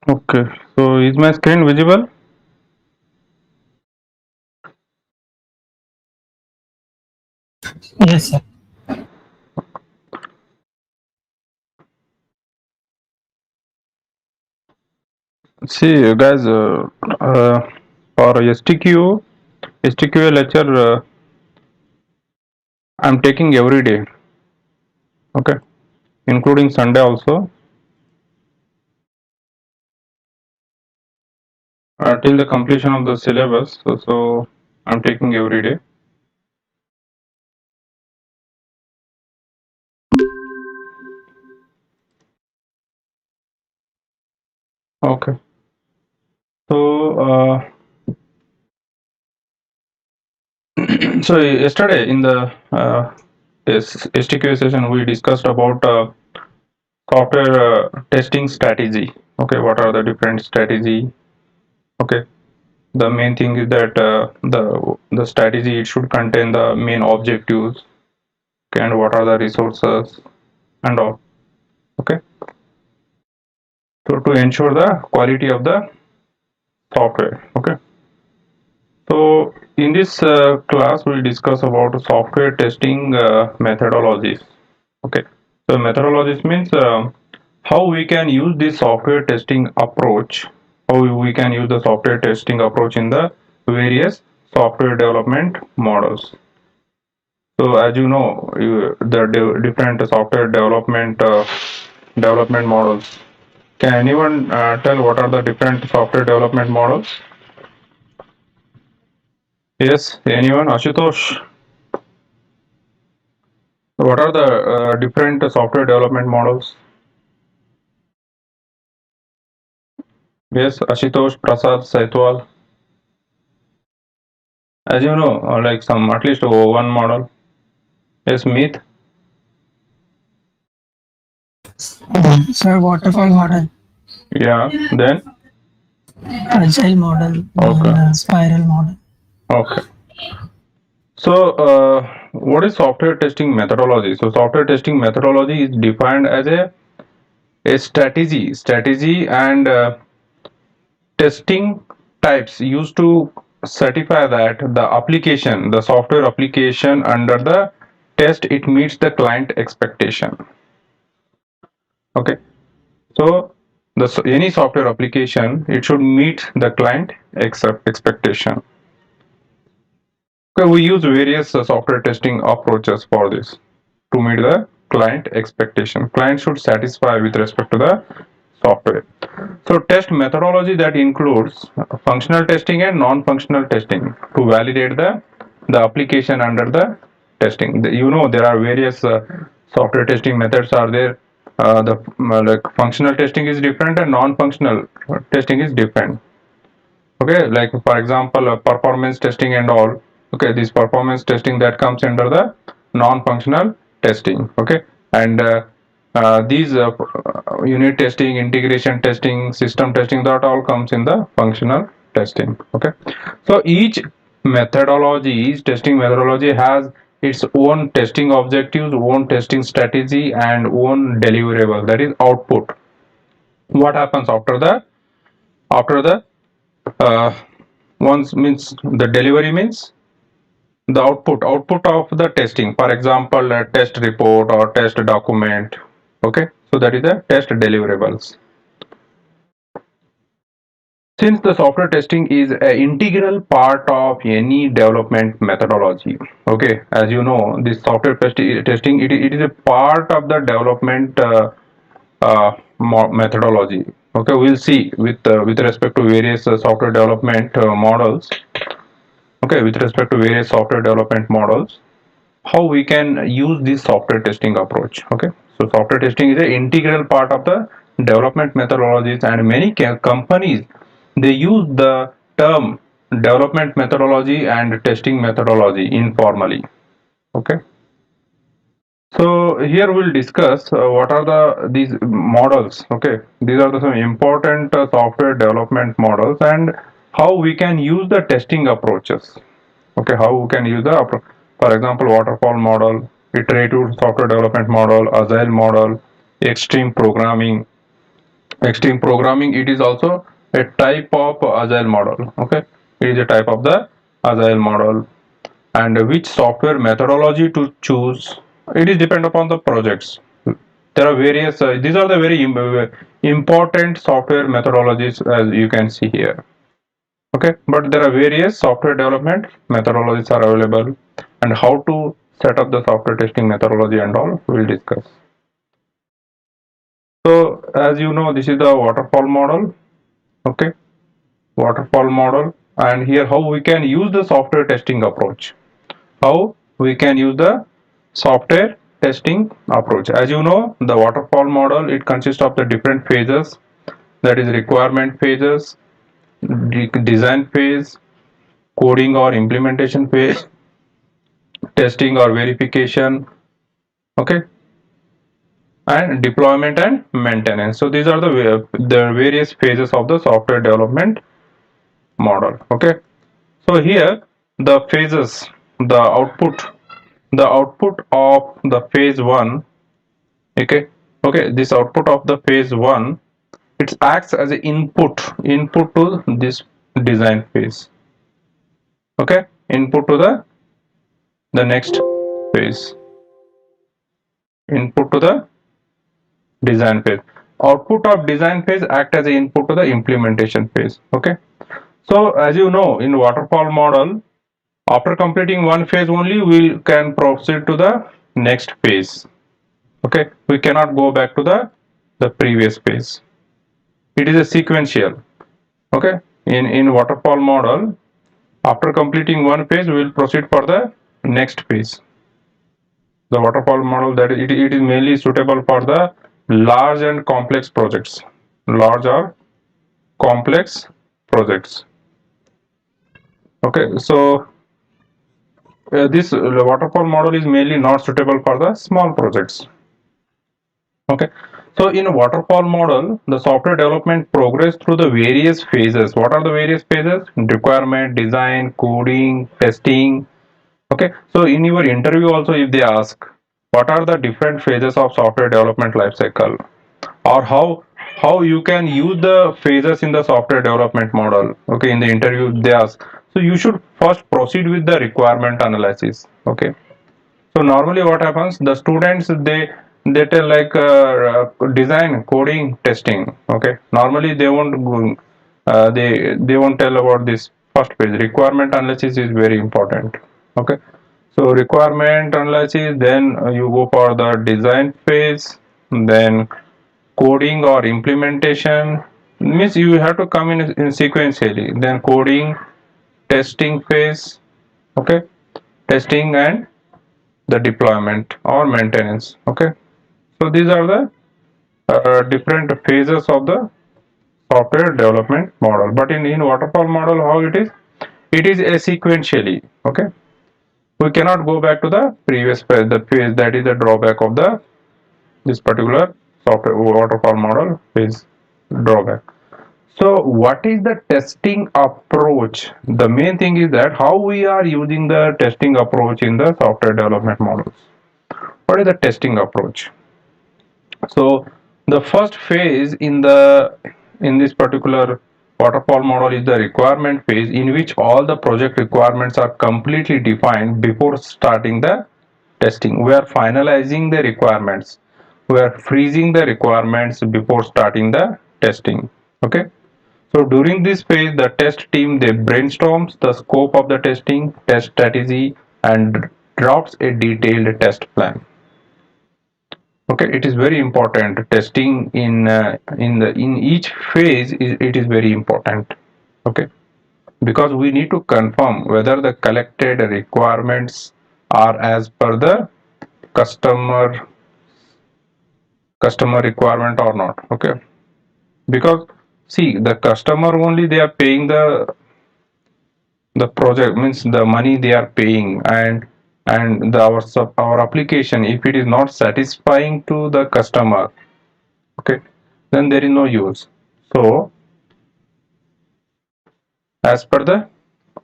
Okay, so is my screen visible? Yes, sir. See, guys, for STQ lecture, I'm taking every day, okay, including Sunday also, till the completion of the syllabus. So I'm taking every day. Okay, so so yesterday in the STQ session we discussed about software testing strategy. Okay, what are the different strategy? Okay, the main thing is that the strategy it should contain the main objectives, okay, and what are the resources and all. Okay, so to ensure the quality of the software. Okay, so in this class we'll discuss about software testing methodologies. Okay, so methodologies means how we can use this software testing approach, how we can use the software testing approach in the various software development models. So as you know, the different software development models. Can anyone tell what are the different software development models? Yes, anyone? Ashutosh, what are the different software development models? Yes, Ashutosh, Prasad, Saitwal. As you know, like some at least one model. Yes, Meet. Sir, waterfall model, Yeah. Then agile model, okay, and spiral model. okay. So, what is software testing methodology? So, software testing methodology is defined as a strategy and testing types used to certify that the software application under the test it meets the client expectation. Okay, so any software application it should meet the client expectation. Okay, we use various software testing approaches for this to meet the client expectation. Client should satisfy with respect to the software. So test methodology that includes functional testing and non-functional testing to validate the application under the testing. You know there are various software testing methods are there. The like functional testing is different and non-functional testing is different. Okay, like for example, performance testing and all. Okay, this performance testing that comes under the non-functional testing. Okay, and these unit testing, integration testing, system testing, that all comes in the functional testing. Okay, so each testing methodology has its own testing objectives, own testing strategy, and own deliverable, that is output. What happens after the uh, once means the delivery means the output of the testing, for example a test report or test document. Okay, so that is the test deliverables. Since the software testing is an integral part of any development methodology, okay, as you know this software testing it is a part of the development methodology. Okay, we'll see with respect to various software development models. Okay, with respect to various software development models, how we can use this software testing approach. Okay, so software testing is an integral part of the development methodologies, and many companies they use the term development methodology and testing methodology informally. Okay, so here we'll discuss what are these models. Okay, these are some important software development models and how we can use the testing approaches. Okay, how we can use the for example waterfall model, iterative software development model, agile model, extreme programming, Extreme programming, it is also a type of agile model. Okay, it is a type of the agile model. And which software methodology to choose, it is depend upon the projects. There are various these are the very important software methodologies, as you can see here. Okay, but there are various software development methodologies are available, and how to set up the software testing methodology and all we'll discuss. So as you know, this is the waterfall model. Okay, waterfall model, and here how we can use the software testing approach. How we can use the software testing approach. As you know, the waterfall model, it consists of the different phases, that is requirement phases, design phase, coding or implementation phase, testing or verification, okay, and deployment and maintenance. So these are the various phases of the software development model. Okay, so here the phases, the output, the output of the phase 1. Okay, okay, this output of the phase 1, it acts as an input to this design phase. Okay, input to the next phase, input to the design phase. Output of design phase act as an input to the implementation phase. Okay, so as you know, in waterfall model, after completing one phase only we can proceed to the next phase. Okay, we cannot go back to the previous phase. It is a sequential. Okay, in waterfall model, after completing one phase we will proceed for the next phase. The waterfall model, that it is mainly suitable for the large and complex projects, large or complex projects. Okay, so this waterfall model is mainly not suitable for the small projects. Okay, so in a waterfall model, the software development progress through the various phases. What are the various phases? Requirement, design, coding, testing. Okay, so in your interview also, if they ask what are the different phases of software development lifecycle, or how you can use the phases in the software development model. Okay, in the interview they ask, so you should first proceed with the requirement analysis. Okay, so normally what happens, the students they tell like design, coding, testing. Okay, normally they won't go, they won't tell about this first phase. Requirement analysis is very important. Okay, so requirement analysis, then you go for the design phase, then coding or implementation, means you have to come in sequentially, then coding, testing phase. Okay, testing and the deployment or maintenance. Okay, so these are the different phases of the software development model. But in waterfall model, how it is a sequentially. Okay, we cannot go back to the previous phase, the phase, that is the drawback of the this particular software waterfall model is drawback. So what is the testing approach? The main thing is that how we are using the testing approach in the software development models. What is the testing approach? So the first phase in this particular waterfall model is the requirement phase, in which all the project requirements are completely defined before starting the testing. We are finalizing the requirements. We are freezing the requirements before starting the testing. Okay. So during this phase, the test team, they brainstorms the scope of the testing, test strategy, and drafts a detailed test plan. Okay, it is very important. Testing in each phase it is very important. Okay, because we need to confirm whether the collected requirements are as per the customer requirement or not. Okay, because see, the customer only, they are paying the project, means the money they are paying, and our application, if it is not satisfying to the customer, okay, then there is no use. So as per the,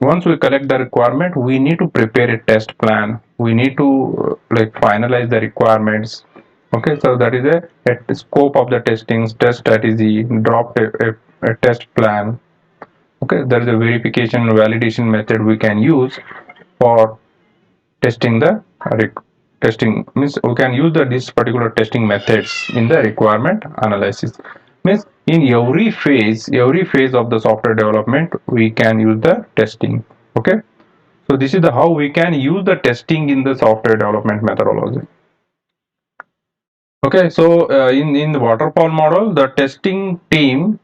once we collect the requirement, we need to prepare a test plan. We need to like finalize the requirements, Okay, so that is a scope of the testing, test strategy, drop a test plan. Okay, there is a verification and validation method we can use for testing the testing. Means we can use this particular testing methods in the requirement analysis. Means in every phase of the software development we can use the testing. Okay, so this is the how we can use the testing in the software development methodology. Okay, so in the waterfall model, the testing team,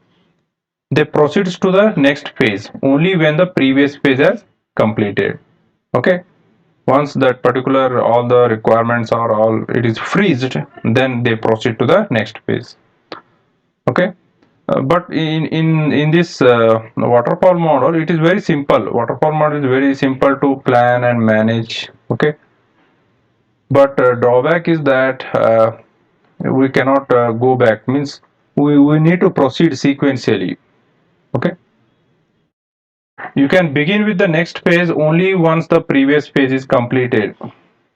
they proceeds to the next phase only when the previous phase has completed. Okay, once that particular all the requirements are all it is freezed, then they proceed to the next phase. Okay, but in this waterfall model, it is very simple. Waterfall model is very simple to plan and manage. Okay, but drawback is that we cannot go back. Means we need to proceed sequentially. Okay, you can begin with the next phase only once the previous phase is completed.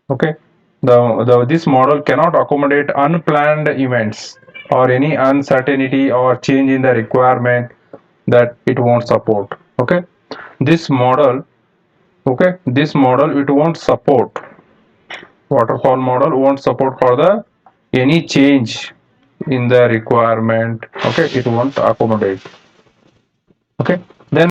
Okay, this model cannot accommodate unplanned events or any uncertainty or change in the requirement that it won't support. Okay, this model, this model it won't support. Waterfall model won't support for the any change in the requirement. Okay, it won't accommodate. Okay,